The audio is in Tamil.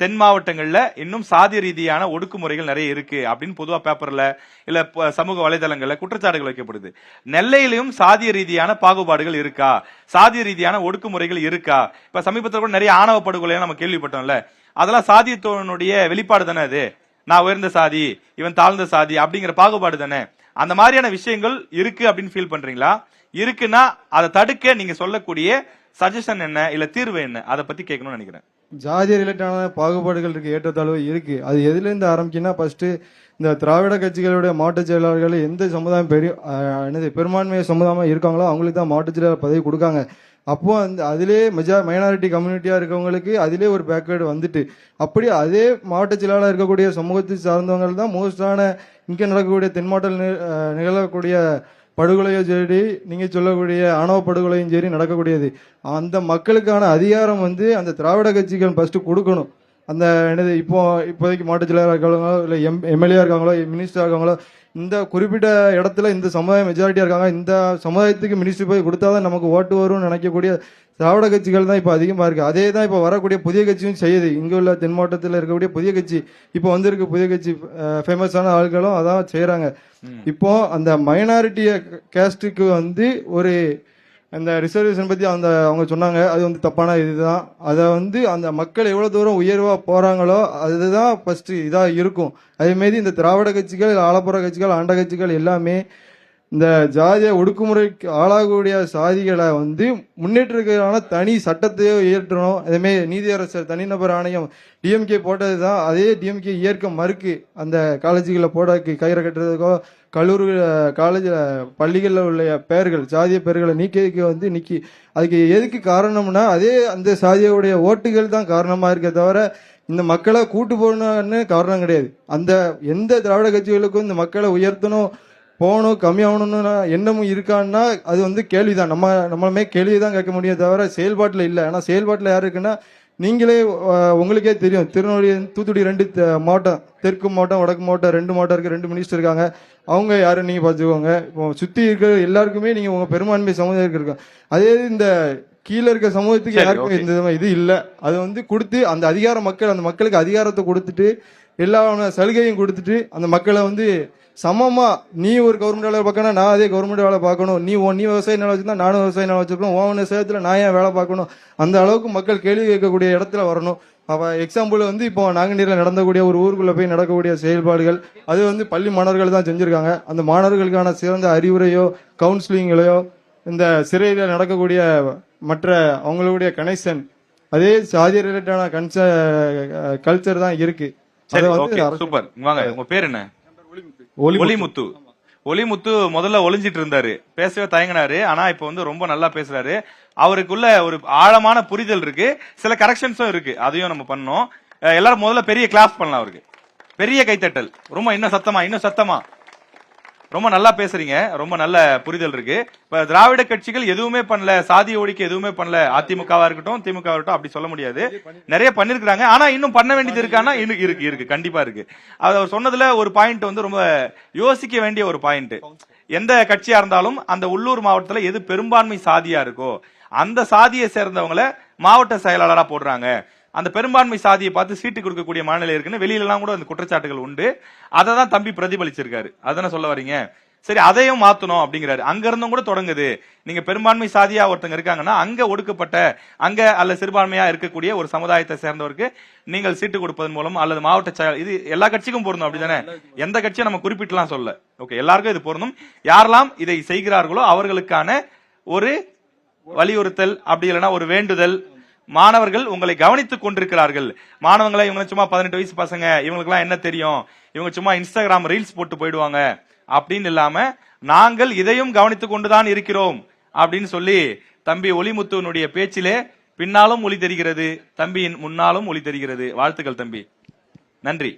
தென் மாவட்டங்கள்ல இன்னும் சாதி ரீதியான ஒடுக்குமுறைகள் நிறைய இருக்கு அப்படின்னு பொதுவா பேப்பர்ல இல்ல சமூக வலைதளங்கள்ல குற்றச்சாட்டுகள் வைக்கப்படுது. நெல்லையிலும் சாதிய ரீதியான பாகுபாடுகள் இருக்கா, சாதிய ரீதியான ஒடுக்குமுறைகள் இருக்கா? இப்ப சமீபத்தில் கூட நிறைய ஆணவ படுகொலை நம்ம கேள்விப்பட்டோம்ல, அதெல்லாம் சாதியத்தோனுடைய வெளிப்பாடு தானே அது. நான் உயர்ந்த சாதி, இவன் தாழ்ந்த சாதி அப்படிங்கிற பாகுபாடு தானே. அந்த மாதிரியான விஷயங்கள் இருக்கு அப்படின்னு ஃபீல் பண்றீங்களா? இருக்குன்னா அதை தடுக்க நீங்க சொல்லக்கூடிய சஜஷன் என்ன, இல்ல தீர்வு என்ன, அதை பத்தி கேட்கணும்னு நினைக்கிறேன். ஜாதிய ரிலேட்டான பாகுபாடுகள் இருக்கு, ஏற்றத்தாழ்வு இருக்கு. அது எதுல இருந்து ஆரம்பிக்குன்னா, ஃபர்ஸ்ட் இந்த திராவிட கட்சிகளுடைய மாவட்ட செயலாளர்கள் எந்த சமுதாயம் பெரும்பான்மை சமுதாயம் இருக்காங்களோ அவங்களுக்கு தான் மாவட்ட செயலாளர் பதவி கொடுக்காங்க. அப்போ அந்த அதிலே மைனாரிட்டி கம்யூனிட்டியா இருக்கவங்களுக்கு அதிலே ஒரு பேக்வேர்டு வந்துட்டு, அப்படி அதே மாவட்ட செயலாளர் இருக்கக்கூடிய சமூகத்தை சார்ந்தவங்க தான் மோஸ்டான இங்கே நடக்கக்கூடிய தென் மாவட்டத்தில் நிகழக்கூடிய படுகொலையோ சரி, நீங்க சொல்லக்கூடிய ஆணவ படுகொலையும் சரி நடக்கக்கூடியது. அந்த மக்களுக்கான அதிகாரம் அந்த திராவிட கட்சிகள் ஃபர்ஸ்ட் கொடுக்கணும். அந்த இப்போதைக்கு மாவட்ட செயலாளர் இருக்காங்களோ, இல்லை எம்எல்ஏ இருக்காங்களோ, மினிஸ்டர் இருக்காங்களோ, இந்த குறிப்பிட்ட இடத்துல இந்த சமுதாயம் மெஜாரிட்டியா இருக்காங்க, இந்த சமுதாயத்துக்கு மினிஸ்டர் போய் கொடுத்தாதான் நமக்கு ஓட்டு வரும்னு நினைக்கக்கூடிய திராவிட கட்சிகள் தான் இப்போ அதிகமாக இருக்கு. அதே தான் இப்போ வரக்கூடிய புதிய கட்சியும் செய்யுது. இங்கே உள்ள தென் மாவட்டத்தில் இருக்கக்கூடிய புதிய கட்சி, இப்போ வந்திருக்கு புதிய கட்சி, ஃபேமஸான ஆட்களும் அதான் செய்யறாங்க. இப்போ அந்த மைனாரிட்டி கேஸ்டுக்கு ஒரு அந்த ரிசர்வேஷன் பத்தி அவங்க சொன்னாங்க, அது தப்பான இதுதான். அதை அந்த மக்கள் எவ்வளவு தூரம் உயர்வா போறாங்களோ அதுதான் ஃபர்ஸ்ட் இதா இருக்கும். அதே மாதிரி இந்த திராவிட கட்சிகள், ஆலப்புற கட்சிகள், ஆண்ட கட்சிகள் எல்லாமே இந்த ஜாதிய ஒடுக்குமுறைக்கு ஆளாகக்கூடிய சாதிகளை முன்னேற்றத்துக்கான தனி சட்டத்தையோ இயற்றணும். அதேமாதிரி நீதியரசர் தனிநபர் ஆணையம் டிஎம்கே போட்டது தான். அதே டிஎம்கே ஏற்க மறுக்கு அந்த காலேஜுகளில் போட கயிறை கட்டுறதுக்கோ, கல்லூரி காலேஜ் பள்ளிகளில் உள்ள பெயர்கள், ஜாதிய பெயர்களை நீக்கிறதுக்கு நிக்கி. அதுக்கு எதுக்கு காரணம்னா, அதே அந்த சாதியோடைய ஓட்டுகள் தான் காரணமா இருக்க தவிர இந்த மக்களை கூட்டு போகணும்னு காரணம் கிடையாது. அந்த எந்த திராவிட கட்சிகளுக்கும் இந்த மக்களை உயர்த்தணும், போகணும், கம்மியாகணும்னு எண்ணமும் இருக்கான்னா அது கேள்விதான். நம்மளுமே கேள்விதான் கேட்க முடியும் தவிர செயல்பாட்டில் இல்லை. ஆனால் செயல்பாட்டில் யாரு இருக்குன்னா, நீங்களே உங்களுக்கே தெரியும், திருநெல்வேலி தூத்துக்குடி 2 மாவட்டம், தெற்கு மாவட்டம் வடக்கு மாவட்டம் 2 மாவட்டம் இருக்கு, 2 மினிஸ்டர் இருக்காங்க. அவங்க யாரும் நீங்க பார்த்துக்கோங்க. இப்போ சுத்தி இருக்கிற எல்லாருக்குமே நீங்க உங்க பெரும்பான்மை சமுதாயத்துக்கு இருக்காங்க. அதே இந்த கீழே இருக்க சமூகத்துக்கு யாருக்கும் இந்த இது இல்லை. அது கொடுத்து அந்த அதிகார அந்த மக்களுக்கு அதிகாரத்தை கொடுத்துட்டு எல்லா சலுகையும் கொடுத்துட்டு அந்த மக்களை சமமா, நீ ஒரு கவர்மெண்ட் வேலை பார்க்கணும், நான் அதே கவர்மெண்ட் வேலை பார்க்கணும், நீ விவசாய நிலம் வச்சிருந்தா நானும் விவசாய நிலம் வச்சிருக்கணும், உன் விவசாயத்துல நான் ஏன் வேலை பார்க்கணும், அந்த அளவுக்கு மக்கள் கேள்வி கேட்கக்கூடிய இடத்துல வரணும். அப்ப எக்ஸாம்பிள் இப்போ நாங்குநீர்ல நடந்தக்கூடிய ஒரு ஊருக்குள்ள போய் நடக்கக்கூடிய செயல்பாடுகள் அது பள்ளி மாணவர்கள் தான் செஞ்சிருக்காங்க. அந்த மாணவர்களுக்கான சிறந்த அறிவுரையோ கவுன்சிலிங்களையோ, இந்த சிறையில நடக்கக்கூடிய மற்ற அவங்களுடைய கனெக்ஷன், அதே சாதி ரிலேட்டான கல்ச்சர் தான் இருக்கு. சூப்பர். உங்க பேர் என்ன? ஒளிமுத்து. ஒளிமுத்து முதல்ல ஒளிஞ்சிட்டு இருந்தாரு, பேசவே தயங்கினாரு. ஆனா இப்ப ரொம்ப நல்லா பேசுறாரு. அவருக்குள்ள ஒரு ஆழமான புரிதல் இருக்கு, சில கரெக்ஷன்ஸும் இருக்கு, அதையும் நம்ம பண்ணோம். எல்லாரும் முதல்ல பெரிய கிளாஸ் பண்ணலாம் அவருக்கு, பெரிய கைத்தட்டல். இன்னும் சத்தமா ரொம்ப நல்லா பேசுறீங்க, ரொம்ப நல்ல புரிதல் இருக்கு. இப்ப திராவிட கட்சிகள் எதுவுமே பண்ணல, சாதிய ஒழிக்க எதுவுமே பண்ணல, அதிமுகவா இருக்கட்டும் திமுக இருக்கட்டும் அப்படி சொல்ல முடியாது. நிறைய பண்ணிருக்காங்க. ஆனா இன்னும் பண்ண வேண்டியது இருக்கானா? இருக்கு, கண்டிப்பா இருக்கு. அவர் சொன்னதுல ஒரு பாயிண்ட் ரொம்ப யோசிக்க வேண்டிய ஒரு பாயிண்ட். எந்த கட்சியா இருந்தாலும் அந்த உள்ளூர் மாவட்டத்துல எது பெரும்பான்மை சாதியா இருக்கோ அந்த சாதியை சேர்ந்தவங்களை மாவட்ட செயலாளரா போடுறாங்க. அந்த பெரும்பான்மை சாதியை பார்த்து சீட்டு கொடுக்கக்கூடிய மாநிலம் இருக்குன்னு வெளியில எல்லாம் கூட அந்த குற்றச்சாட்டுகள் உண்டு. அதை தான் தம்பி பிரதிபலிச்சிருக்காரு. அதான சொல்ல வரீங்க? சரி, அதையும் மாத்தணும் அப்படிங்கிறாரு. அங்க இருந்தும் கூட தொடங்குது. நீங்க பெரும்பான்மை சாதியா ஒருத்தங்க இருக்காங்கன்னா அங்க ஒடுக்கப்பட்ட அங்க அல்ல சிறுபான்மையா இருக்கக்கூடிய ஒரு சமுதாயத்தை சேர்ந்தவருக்கு நீங்கள் சீட்டு கொடுப்பதன் மூலம் அல்லது மாவட்ட செயல், இது எல்லா கட்சிக்கும் பொருந்தும் அப்படிதானே? எந்த கட்சியை நம்ம குறிப்பிட்டுலாம் சொல்ல, ஓகே, எல்லாருக்கும் இது பொருந்தும். யாரெல்லாம் இதை செய்கிறார்களோ அவர்களுக்கான ஒரு வலியுறுத்தல், அப்படி இல்லைன்னா ஒரு வேண்டுதல். மாணவர்கள் உங்களை கவனித்துக் கொண்டிருக்கிறார்கள். மாணவங்களை இவங்க சும்மா 18 வயசு பசங்க, இவங்களுக்கு எல்லாம் என்ன தெரியும், இவங்க சும்மா இன்ஸ்டாகிராம் ரீல்ஸ் போட்டு போயிடுவாங்க அப்படின்னு இல்லாம நாங்கள் இதையும் கவனித்துக் கொண்டுதான் இருக்கிறோம் அப்படின்னு சொல்லி தம்பி ஒளிமுத்துவனுடைய பேச்சிலே பின்னாலும் ஒளி தெரிகிறது, தம்பியின் முன்னாலும் ஒளி தெரிகிறது. வாழ்த்துக்கள் தம்பி, நன்றி.